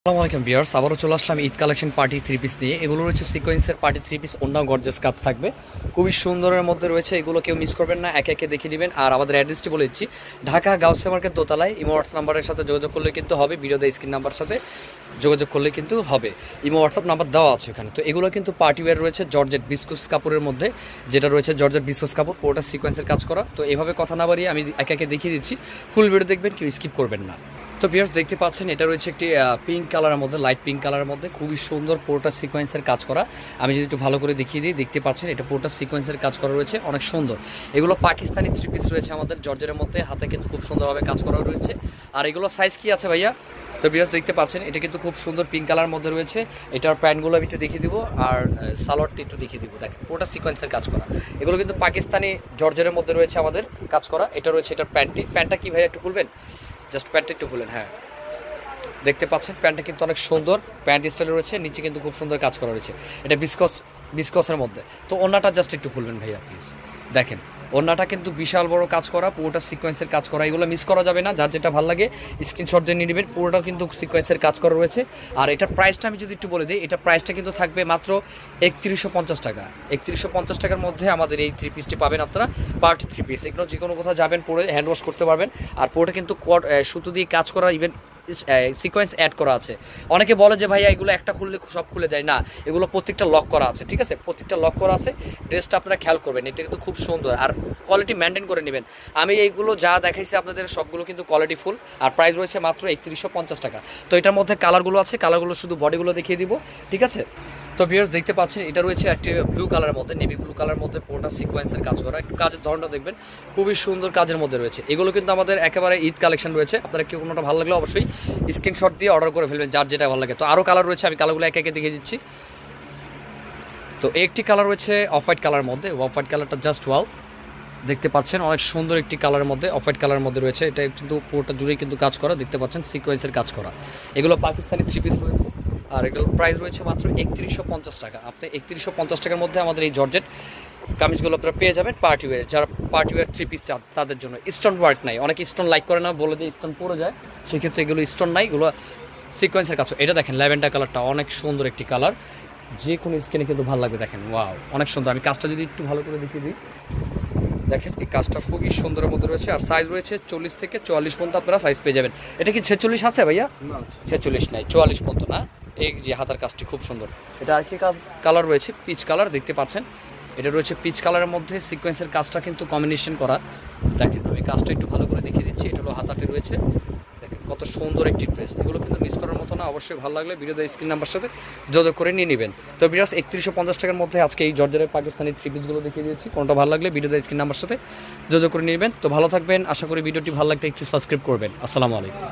আসসালামু আলাইকুম ভিউয়ার্স, আবারও চলে আসলাম Eid collection party three piece নিয়ে। এগুলো রয়েছে সিকোয়েন্সের পার্টি থ্রি পিস, অন্য গর্জাস কাজ থাকবে, খুবই সুন্দরের মধ্যে রয়েছে। এগুলো কেউ মিস করবেন না, একে একে দেখে নেবেন। আর আমাদের অ্যাড্রেসটি বলে দিচ্ছি, ঢাকা গাউসিয়া মার্কেট দোতলায়। ইমো হোয়াটসঅ্যাপ নাম্বারের সাথে যোগাযোগ করলে কিন্তু হবে, ভিডিওতে স্ক্রিন নাম্বার সাথে যোগাযোগ করলে কিন্তু হবে। ইমো হোয়াটসঅ্যাপ নাম্বার দেওয়া আছে এখানে। তো এগুলো কিন্তু পার্টি ওয়্যার রয়েছে জর্জেট বিস্কুস কাপড়ের মধ্যে, যেটা রয়েছে জর্জেট বিস্কুস কাপড়, পুরোটা সিকোয়েন্সের কাজ করা। তো এভাবে কথা না বাড়িয়ে আমি একে একে দেখিয়ে দিচ্ছি, ফুল ভিডিও দেখবেন, কেউ স্কিপ করবেন না। তো ভিউয়ার্স দেখতে পাচ্ছেন, এটা রয়েছে একটি পিঙ্ক কালারের মধ্যে, লাইট পিঙ্ক কালারের মধ্যে, খুবই সুন্দর পুরোটা সিকোয়েন্সের কাজ করা। আমি যদি একটু ভালো করে দেখিয়ে দিই, দেখতে পাচ্ছেন এটা পুরোটা সিকোয়েন্সের কাজ করা রয়েছে, অনেক সুন্দর। এগুলো পাকিস্তানি থ্রি পিস রয়েছে আমাদের জর্জের মধ্যে, হাতে কিন্তু খুব সুন্দরভাবে কাজ করা রয়েছে। আর এগুলো সাইজ কি আছে ভাইয়া? তো ভিউয়ার্স দেখতে পাচ্ছেন, এটা কিন্তু খুব সুন্দর পিঙ্ক কালার মধ্যে রয়েছে। এটার প্যান্টগুলো আমি একটু দেখিয়ে দিব, আর সালোয়ারটি একটু দেখিয়ে দিব। দেখেন পুরোটা সিকোয়েন্সের কাজ করা। এগুলো কিন্তু পাকিস্তানি জর্জের মধ্যে রয়েছে আমাদের কাজ করা। এটা রয়েছে এটার প্যান্টটা কি ভাইয়া একটু খুলবেন? জাস্ট প্যান্টটা একটু খুলেন। হ্যাঁ, দেখতে পাচ্ছেন প্যান্টটা কিন্তু অনেক সুন্দর প্যান্ট স্টাইলে রয়েছে, নিচে কিন্তু খুব সুন্দর কাজ করা রয়েছে। এটা বিস্কসের মধ্যে। তো ওন্নাটা জাস্ট একটু খুলবেন ভাইয়া প্লিজ। দেখেন ওন্নাটা কিন্তু বিশাল বড় কাজ করা, পুরোটা সিকোয়েন্সের কাজ করা। এগুলো মিস করা যাবে না, যার যেটা ভালো লাগে স্ক্রিনশট দিয়ে নিয়ে নেবেন। পুরোটাও কিন্তু সিকোয়েন্সের কাজ করা রয়েছে। আর এটার প্রাইসটা আমি যদি একটু বলে দিই, এটার প্রাইসটা কিন্তু থাকবে মাত্র 3150 টাকা। 3150 টাকার মধ্যে আমাদের এই থ্রি পিসটি পাবেন আপনারা, পার্টি থ্রি পিস। এগুলো যে কোনো কোথাও যাবেন পরে হ্যান্ড ওয়াশ করতে পারবেন। আর পুরোটা কিন্তু সুতো দিয়ে কাজ করা, ইভেন সিকোয়েন্স অ্যাড করা আছে। অনেকে বলে যে ভাইয়া এগুলো একটা খুললে সব খুলে যায়, না, এগুলো প্রত্যেকটা লক করা আছে, ঠিক আছে? প্রত্যেকটা লক করা আছে। ড্রেসটা আপনারা খেয়াল করবেন, এটা কিন্তু খুব সুন্দর, আর কোয়ালিটি মেনটেন করে নেবেন। আমি এইগুলো যা দেখাইছি আপনাদের সবগুলো কিন্তু কোয়ালিটি ফুল, আর প্রাইস রয়েছে মাত্র 3150 টাকা। তো এটার মধ্যে কালারগুলো আছে, কালারগুলো শুধু বডিগুলো দেখিয়ে দিব, ঠিক আছে? তো ভিউয়ার্স দেখতে পাচ্ছেন, এটা রয়েছে একটি ব্লু কালারের মধ্যে, নেভি ব্লু কালারের মধ্যে, পুরোটা সিকোয়েন্সের কাজ করা। একটু কাজের ধরনটা দেখবেন, খুবই সুন্দর কাজের মধ্যে রয়েছে। এগুলো কিন্তু আমাদের একেবারে ঈদ কালেকশন রয়েছে। আপনারা কেউ কোনোটা ভালো লাগলে অবশ্যই স্ক্রিনশট দিয়ে অর্ডার করে ফেলবেন, যার যেটা ভালো লাগে। তো আরও কালার রয়েছে, আমি কালারগুলো একে একে দেখিয়ে দিচ্ছি। তো একটি কালার রয়েছে অফ হোয়াইট কালারের মধ্যে, অফ হোয়াইট কালারটা জাস্ট ওয়াও, দেখতে পাচ্ছেন অনেক সুন্দর একটি কালারের মধ্যে, অফ হোয়াইট কালারের মধ্যে রয়েছে। এটা কিন্তু পুরোটা জুড়েই কিন্তু কাজ করা, দেখতে পাচ্ছেন সিকোয়েন্সের কাজ করা। এগুলো পাকিস্তানি থ্রি পিস রয়েছে, আর এগুলোর প্রাইস রয়েছে মাত্র 3150 টাকা। আপনি 3150 টাকার মধ্যে আমাদের এই জর্জেট কামিজগুলো আপনারা পেয়ে যাবেন পার্টি ওয়্যার। যারা পার্টি ওয়্যার থ্রি পিস চান তাদের জন্য। স্টোন ওয়ার্ক নাই, অনেকে স্টোন লাইক করে না, বলে যে স্টোন পড়ে যায়, সেক্ষেত্রে এগুলো স্টোন নাই, এগুলো সিকোয়েন্সের কাজ। এটা দেখেন ল্যাভেন্ডার কালারটা অনেক সুন্দর একটি কালার, যে কোনো স্কিনে কিন্তু ভালো লাগবে। দেখেন ওয়াও, অনেক সুন্দর। আমি কাজটা যদি একটু ভালো করে দেখিয়ে দিই, দেখেন এই কাজটা খুবই সুন্দরের মধ্যে রয়েছে। আর সাইজ রয়েছে 40 থেকে 44 পর্যন্ত আপনারা সাইজ পেয়ে যাবেন। এটা কি 46 আছে ভাইয়া? 46 নাই, 44 পর্যন্ত না। এই যে হাতার কাজটি খুব সুন্দর। এটা আরেকটি কালার রয়েছে পিচ কালার, দেখতে পাচ্ছেন এটা রয়েছে পিচ কালারের মধ্যে, সিকোয়েন্সের কাজটা কিন্তু কম্বিনেশন করা। দেখেন আমি কাজটা একটু ভালো করে দেখিয়ে দিচ্ছি। এটা হলো হাতাটি রয়েছে, দেখেন কত সুন্দর একটি ড্রেস। এগুলো কিন্তু মিস করার মতো না, অবশ্যই ভালো লাগলে ভিডিওতে স্ক্রিন নাম্বার সাথে যোগাযোগ করে নিয়ে নেবেন। তো বিরাজ 3150 টাকার মধ্যে আজকে এই জর্জের পাকিস্তানি থ্রি পিসগুলো দেখিয়ে দিয়েছি। কোনটা ভালো লাগলে ভিডিওতে স্ক্রিন নাম্বার সাথে যোগাযোগ করে নিয়ে নেবেন। তো ভালো থাকবেন, আশা করি ভিডিওটি ভালো লাগলে একটু সাবস্ক্রাইব করবেন। আসসালামু আলাইকুম।